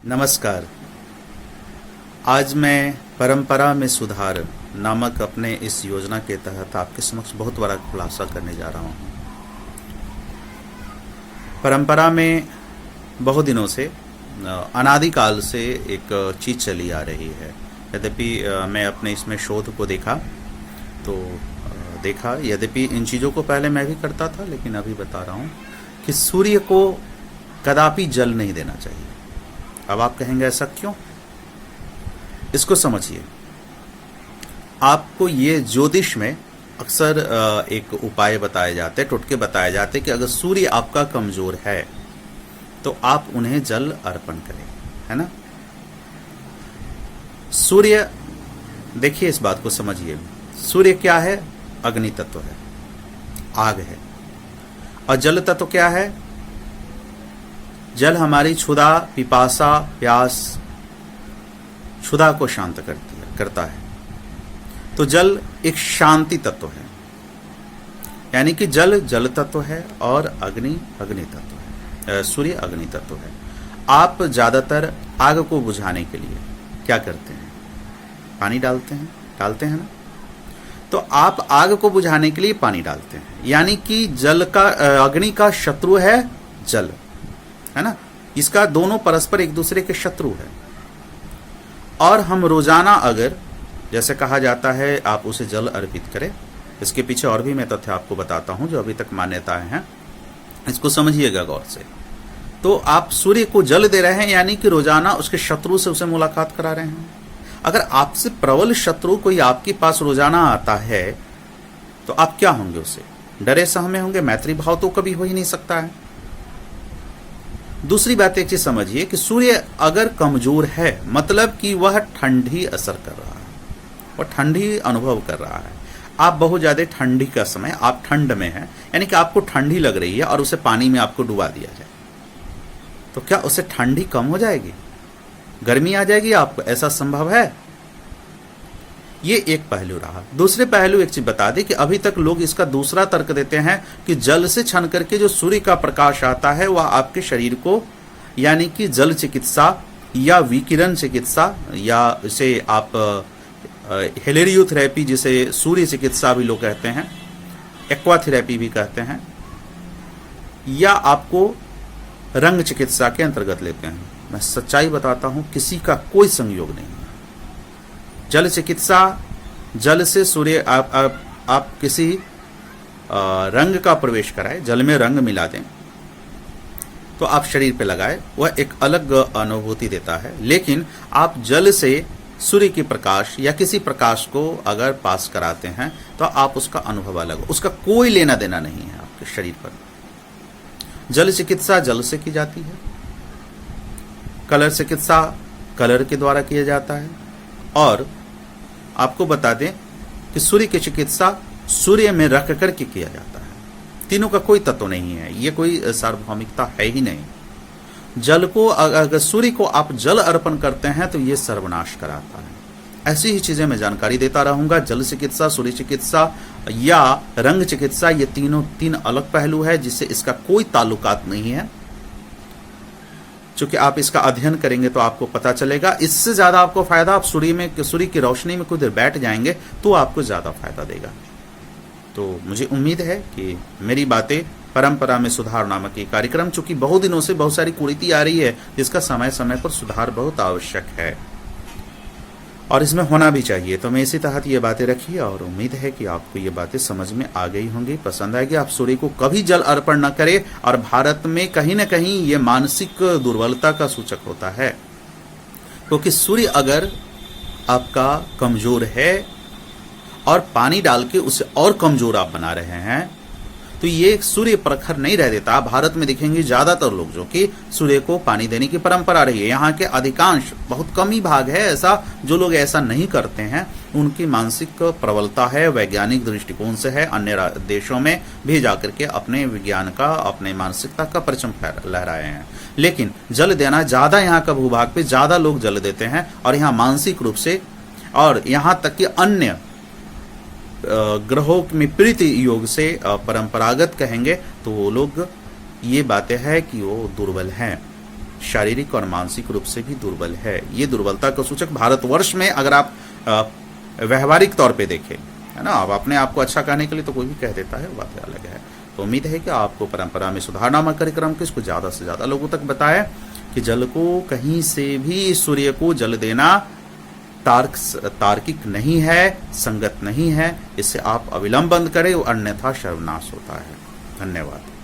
नमस्कार। आज मैं परंपरा में सुधार नामक अपने इस योजना के तहत आपके समक्ष बहुत बड़ा खुलासा करने जा रहा हूँ। परंपरा में बहुत दिनों से अनादिकाल से एक चीज़ चली आ रही है। यद्यपि मैं अपने इसमें शोध को देखा यद्यपि इन चीज़ों को पहले मैं भी करता था, लेकिन अभी बता रहा हूँ कि सूर्य को कदापि जल नहीं देना चाहिए। अब आप कहेंगे ऐसा क्यों? इसको समझिए। आपको ये ज्योतिष में अक्सर एक उपाय बताए जाते, टोटके बताए जाते कि अगर सूर्य आपका कमजोर है तो आप उन्हें जल अर्पण करें, है ना। सूर्य, देखिए इस बात को समझिए। सूर्य क्या है? अग्नि तत्व है, आग है। और जल तत्व क्या है? जल हमारी क्षुधा, पिपासा, प्यास, क्षुधा को शांत करता है। तो जल एक शांति तत्व है, यानी कि जल जल तत्व है और अग्नि अग्नि तत्व है, सूर्य अग्नि तत्व है। आप ज्यादातर आग को बुझाने के लिए क्या करते हैं? पानी डालते हैं ना। तो आप आग को बुझाने के लिए पानी डालते हैं, यानी कि जल का अग्नि का शत्रु है जल, है ना। इसका दोनों परस्पर एक दूसरे के शत्रु है। और हम रोजाना अगर, जैसे कहा जाता है, आप उसे जल अर्पित करें। इसके पीछे और भी मैं तथ्य आपको बताता हूं जो अभी तक मान्यताएं हैं, इसको समझिएगा गौर से। तो आप सूर्य को जल दे रहे हैं, यानी कि रोजाना उसके शत्रु से उसे मुलाकात करा रहे हैं। अगर आपसे प्रबल शत्रु कोई आपके पास रोजाना आता है तो आप क्या होंगे? उससे डरे सहमे होंगे। मैत्री भाव तो कभी हो ही नहीं सकता है। दूसरी बात एक चीज समझिए कि सूर्य अगर कमजोर है, मतलब कि वह ठंडी असर कर रहा है, वह ठंडी अनुभव कर रहा है। आप बहुत ज्यादा ठंडी का समय, आप ठंड में हैं, यानी कि आपको ठंडी लग रही है और उसे पानी में आपको डुबा दिया जाए तो क्या उससे ठंडी कम हो जाएगी? गर्मी आ जाएगी आपको? ऐसा संभव है? ये एक पहलू रहा। दूसरे पहलू एक चीज बता दें कि अभी तक लोग इसका दूसरा तर्क देते हैं कि जल से छन करके जो सूर्य का प्रकाश आता है वह आपके शरीर को, यानी कि जल चिकित्सा या विकिरण चिकित्सा, या इसे आप हेलेरियोथेरेपी, जिसे सूर्य चिकित्सा भी लोग कहते हैं, एक्वाथेरेपी भी कहते हैं, या आपको रंग चिकित्सा के अंतर्गत लेते हैं। मैं सच्चाई बताता हूं, किसी का कोई संयोग नहीं है। जल चिकित्सा, जल से सूर्य आप किसी रंग का प्रवेश कराएं, जल में रंग मिला दें तो आप शरीर पे लगाए, वह एक अलग अनुभूति देता है। लेकिन आप जल से सूर्य की प्रकाश या किसी प्रकाश को अगर पास कराते हैं तो आप उसका अनुभव अलग, उसका कोई लेना देना नहीं है आपके शरीर पर। जल चिकित्सा जल से की जाती है, कलर चिकित्सा कलर के द्वारा किया जाता है, और आपको बता दें कि सूर्य की चिकित्सा सूर्य में रख करके किया जाता है। तीनों का कोई तत्व नहीं है, ये कोई सार्वभौमिकता है ही नहीं। जल को, अगर सूर्य को आप जल अर्पण करते हैं तो ये सर्वनाश कराता है। ऐसी ही चीजें मैं जानकारी देता रहूंगा। जल चिकित्सा, सूर्य चिकित्सा या रंग चिकित्सा, ये तीन अलग पहलू है जिससे इसका कोई ताल्लुकात नहीं है। चूंकि आप इसका अध्ययन करेंगे तो आपको पता चलेगा। इससे ज्यादा आपको फायदा, आप सूर्य की रोशनी में कुछ देर बैठ जाएंगे तो आपको ज्यादा फायदा देगा। तो मुझे उम्मीद है कि मेरी बातें परंपरा में सुधार नामक ये कार्यक्रम, चूंकि बहुत दिनों से बहुत सारी कुरीति आ रही है जिसका समय समय पर सुधार बहुत आवश्यक है और इसमें होना भी चाहिए। तो मैं इसी तहत ये बातें रखी और उम्मीद है कि आपको ये बातें समझ में आ गई होंगी, पसंद आएगी। आप सूर्य को कभी जल अर्पण न करें। और भारत में कहीं ना कहीं ये मानसिक दुर्बलता का सूचक होता है, क्योंकि सूर्य अगर आपका कमजोर है और पानी डाल के उसे और कमजोर आप बना रहे हैं तो ये सूर्य प्रखर नहीं रह देता। भारत में देखेंगे ज्यादातर लोग जो कि सूर्य को पानी देने की परंपरा रही है, यहाँ के अधिकांश, बहुत कम ही भाग है ऐसा जो लोग ऐसा नहीं करते हैं। उनकी मानसिक प्रबलता है, वैज्ञानिक दृष्टिकोण से है। अन्य देशों में भी जाकर के अपने विज्ञान का, अपने मानसिकता का परचम लहराए हैं। लेकिन जल देना ज्यादा, यहाँ का भूभाग पे ज्यादा लोग जल देते हैं और यहाँ मानसिक रूप से, और यहाँ तक कि अन्य ग्रहों में प्रीति योग से परंपरागत कहेंगे तो वो लोग, ये बातें हैं कि वो दुर्बल हैं। शारीरिक और मानसिक रूप से भी दुर्बल है। ये दुर्बलता का सूचक भारतवर्ष में अगर आप व्यवहारिक तौर पे देखें, है ना, अब अपने आप को अच्छा कहने के लिए तो कोई भी कह देता है, बात अलग है। तो उम्मीद है कि आपको परंपरा में सुधार नामक कार्यक्रम के इसको ज़्यादा से ज़्यादा लोगों तक बताएं कि जल को कहीं से भी सूर्य को जल देना तार्किक नहीं है, संगत नहीं है। इससे आप अविलंब बंद करें, अन्यथा सर्वनाश होता है। धन्यवाद।